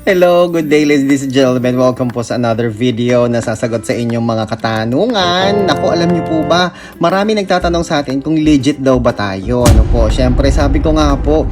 Hello, good day ladies and gentlemen. Welcome po sa another video na sasagot sa inyong mga katanungan. Naku, alam niyo po ba, marami nagtatanong sa atin kung legit daw ba tayo. Ano po, syempre sabi ko nga po,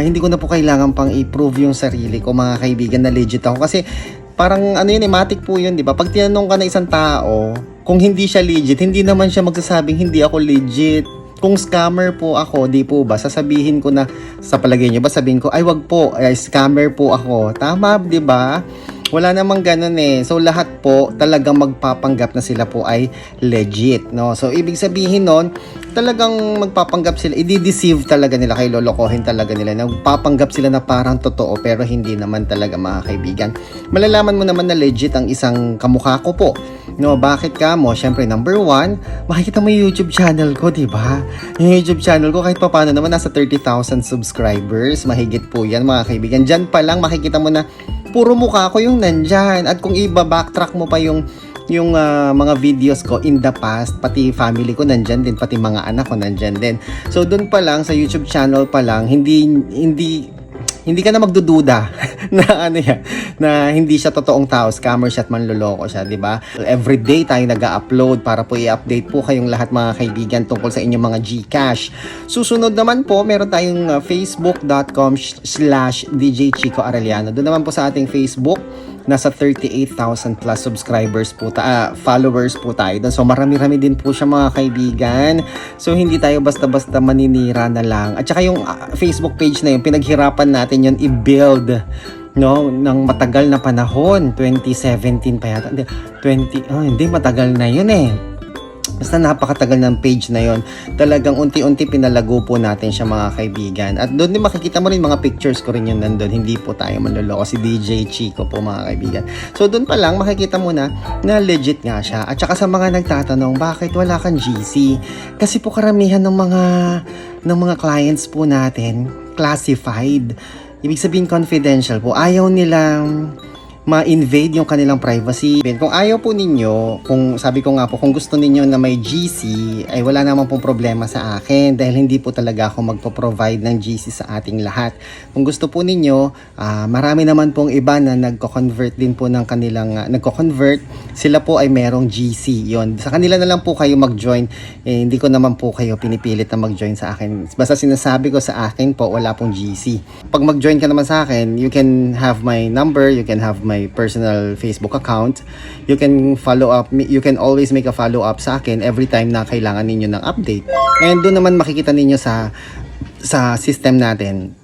hindi ko na po kailangan pang i-prove yung sarili ko mga kaibigan na legit ako. Kasi parang ano yun, matik po yun, di ba? Pag tinanong ka na isang tao, kung hindi siya legit, hindi naman siya magsasabing hindi ako legit. Kung scammer po ako, di po ba, sasabihin ko na, sa palagay nyo ba, sabihin ko, ay wag po, ay, scammer po ako. Tama, di ba? Wala namang ganun eh. So, lahat po talagang magpapanggap na sila po ay legit, no? So, ibig sabihin nun, talagang magpapanggap sila, i-deceive talaga nila, kay lolokohin talaga nila. Nagpapanggap sila na parang totoo, pero hindi naman talaga mga kaibigan. Malalaman mo naman na legit ang isang kamukha ko po. No, bakit ka mo? Syempre, number one, makikita mo yung YouTube channel ko, di ba? Yung YouTube channel ko, kahit pa paano naman, nasa 30,000 subscribers. Mahigit po yan, mga kaibigan. Diyan pa lang, makikita mo na puro mukha ko yung nandyan. At kung iba-backtrack mo pa yung mga videos ko in the past, pati family ko nandyan din, pati mga anak ko nandyan din. So, dun pa lang, sa YouTube channel pa lang, hindi ka na magdududa na ano yan, na hindi siya totoong tao, scammer siya at manloloko siya, di ba? Every day tayo nag-upload para po i-update po kayong lahat mga kaibigan tungkol sa inyong mga GCash. Susunod naman po, meron tayong facebook.com/DJ Chico Arellano. Doon naman po sa ating Facebook, nasa 38,000 plus subscribers po followers po tayo doon. So marami-rami din po siya mga kaibigan. So hindi tayo basta-basta maninira na lang. At saka yung Facebook page na yun, pinaghirapan natin yun i-build, no, ng matagal na panahon. 2017 pa yata. Hindi matagal na yun eh. Basta napakatagal ng page na yon. Talagang unti-unti pinalago po natin siya mga kaibigan. At doon din makikita mo rin mga pictures ko rin yun nandun. Hindi po tayo manloloko. Si DJ Chico po mga kaibigan. So doon pa lang makikita mo na legit nga siya. At saka sa mga nagtatanong, bakit wala kang GC? Kasi po karamihan ng mga clients po natin classified. Ibig sabihin confidential po. Ayaw nilang ma-invade yung kanilang privacy. Kung ayaw po ninyo, kung sabi ko nga po, kung gusto ninyo na may GC, ay wala naman pong problema sa akin dahil hindi po talaga ako magpo-provide ng GC sa ating lahat. Kung gusto po ninyo, marami naman pong iba na nagko-convert din po ng kanilang, nagko-convert, sila po ay merong GC. Yon. Sa kanila na lang po kayo mag-join. Hindi ko naman po kayo pinipilit na mag-join sa akin. Basta sinasabi ko sa akin po, wala pong GC. Pag mag-join ka naman sa akin, you can have my number, you can have my personal Facebook account. You can follow up, you can always make a follow up sa akin every time na kailangan ninyo ng update. And doon naman makikita ninyo sa system natin.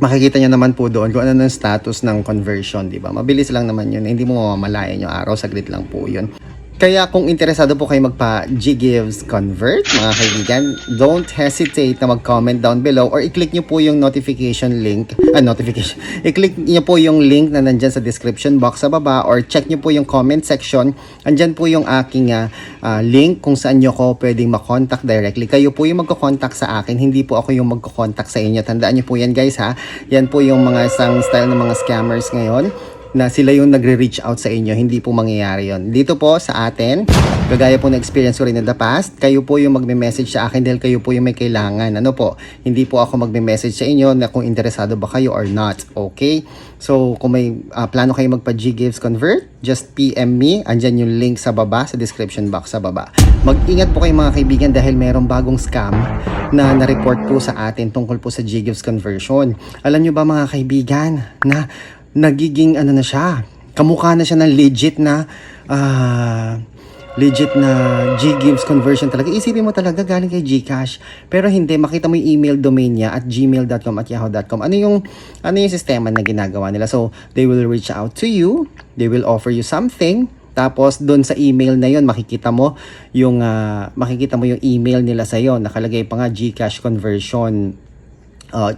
Makikita nyo naman po doon kung ano ng status ng conversion, di ba? Mabilis lang naman yun. Hindi mo mamamalayan yung araw, saglit lang po yun. Kaya kung interesado po kayo magpa-GGives convert, mga kaibigan, don't hesitate na mag-comment down below or i-click nyo po yung notification link, i-click nyo po yung link na nandyan sa description box sa baba or check nyo po yung comment section. Andyan po yung aking link kung saan nyo ko pwedeng makontak directly. Kayo po yung magko-contact sa akin, hindi po ako yung magko-contact sa inyo. Tandaan nyo po yan guys ha. Yan po yung mga isang style ng mga scammers ngayon, na sila yung nagre-reach out sa inyo. Hindi po mangyayari yon. Dito po sa atin, kagaya po na experience ko rin in the past, kayo po yung magme-message sa akin dahil kayo po yung may kailangan. Ano po? Hindi po ako magme-message sa inyo na kung interesado ba kayo or not. Okay? So, kung may plano kayo magpa-GGives convert, just PM me. Andyan yung link sa baba, sa description box sa baba. Mag-ingat po kayo mga kaibigan dahil merong bagong scam na na-report po sa atin tungkol po sa GGives conversion. Alam nyo ba mga kaibigan na nagiging ano na siya, kamukha na siya ng legit na GGives conversion talaga. Isipin mo talaga galing kay GCash. Pero hindi, makita mo yung email domain niya at gmail.com at yahoo.com. Ano yung sistema na ginagawa nila? So, they will reach out to you, they will offer you something, tapos doon sa email na yon makikita mo yung email nila sa iyo. Nakalagay pa nga GCash conversion.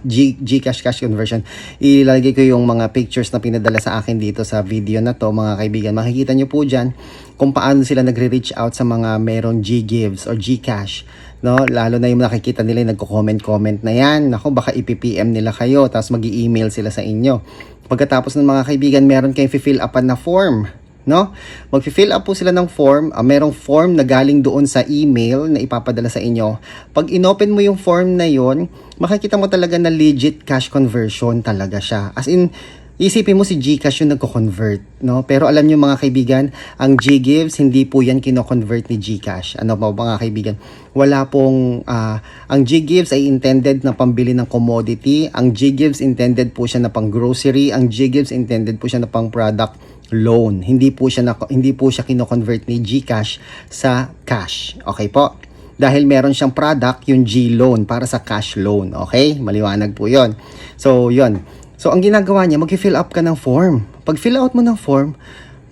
GCash cash conversion. Ilalagay ko yung mga pictures na pinadala sa akin dito sa video na to mga kaibigan. Makikita nyo po dyan kung paano sila nagre-reach out sa mga merong GGives or GCash, no? Lalo na yung nakikita nila yung nagko-comment na yan. Nako, baka i-PM nila kayo tapos mag-i-email sila sa inyo. Pagkatapos ng mga kaibigan, meron kayong fill upan na form, no? Mag-fill up po sila ng form. Merong form na galing doon sa email na ipapadala sa inyo. Pag inopen mo yung form na yon, makikita mo talaga na legit cash conversion talaga siya. As in, Isipin mo si GCash yung nagko-convert, no? Pero alam niyo mga kaibigan, ang GGives hindi po yan kino-convert ni GCash. Ano po mga kaibigan? Wala pong ang GGives ay intended na pambili ng commodity, ang GGives intended po siya na pang grocery, ang GGives intended po siya na pang product loan. Hindi po siya kino-convert ni GCash sa cash. Okay po? Dahil meron siyang product, yung G-loan para sa cash loan. Okay? Maliwanag po 'yon. So, 'yon. So, ang ginagawa niya, mag-fill up ka ng form. Pag fill out mo ng form,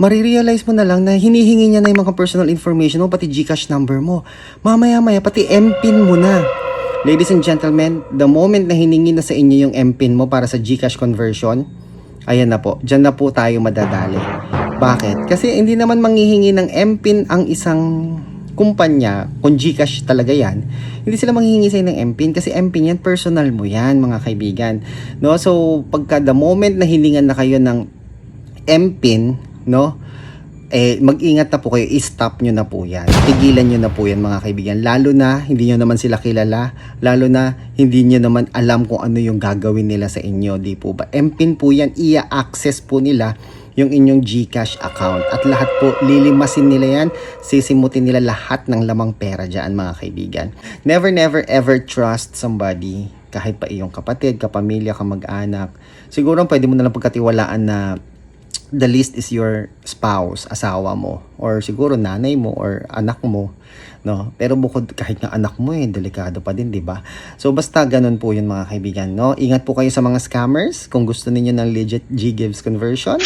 marirealize mo na lang na hinihingi niya na yung mga personal information mo, pati GCash number mo. Mamaya-maya, pati MPIN mo na. Ladies and gentlemen, the moment na hiningi na sa inyo yung MPIN mo para sa GCash conversion, ayan na po, dyan na po tayo madadali. Bakit? Kasi hindi naman manghihingi ng MPIN ang isang kumpanya, kung GCash talaga yan, hindi sila manghihingi sa'yo ng MPIN kasi MPIN yan, personal mo yan mga kaibigan. No? So, pagka the moment na hiningan na kayo ng MPIN, no? Mag-ingat na po kayo, i-stop nyo na po yan. Tigilan nyo na po yan mga kaibigan. Lalo na, hindi nyo naman sila kilala. Lalo na, hindi nyo naman alam kung ano yung gagawin nila sa inyo. Di po ba? MPIN po yan, i-access po nila yung inyong GCash account. At lahat po, lilimasin nila yan, sisimutin nila lahat ng lamang pera dyan, mga kaibigan. Never, never, ever trust somebody, kahit pa iyong kapatid, kapamilya, kamag-anak. Siguro pwede mo nalang pagkatiwalaan na the least is your spouse, asawa mo, or siguro nanay mo, or anak mo, no? Pero bukod kahit nga anak mo delikado pa din, 'di ba? So basta ganun po 'yun mga kaibigan, no? Ingat po kayo sa mga scammers. Kung gusto niyo ng legit GGives conversion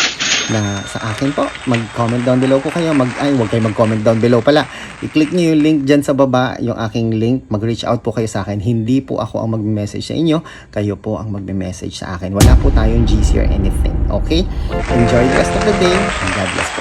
na sa akin po, mag-comment down below po kayo. Huwag kayo mag-comment down below pala. I-click niyo yung link diyan sa baba, yung aking link. Mag-reach out po kayo sa akin. Hindi po ako ang magme-message sa inyo, kayo po ang magme-message sa akin. Wala po tayong GC or anything. Okay? Enjoy the rest of the day and God bless.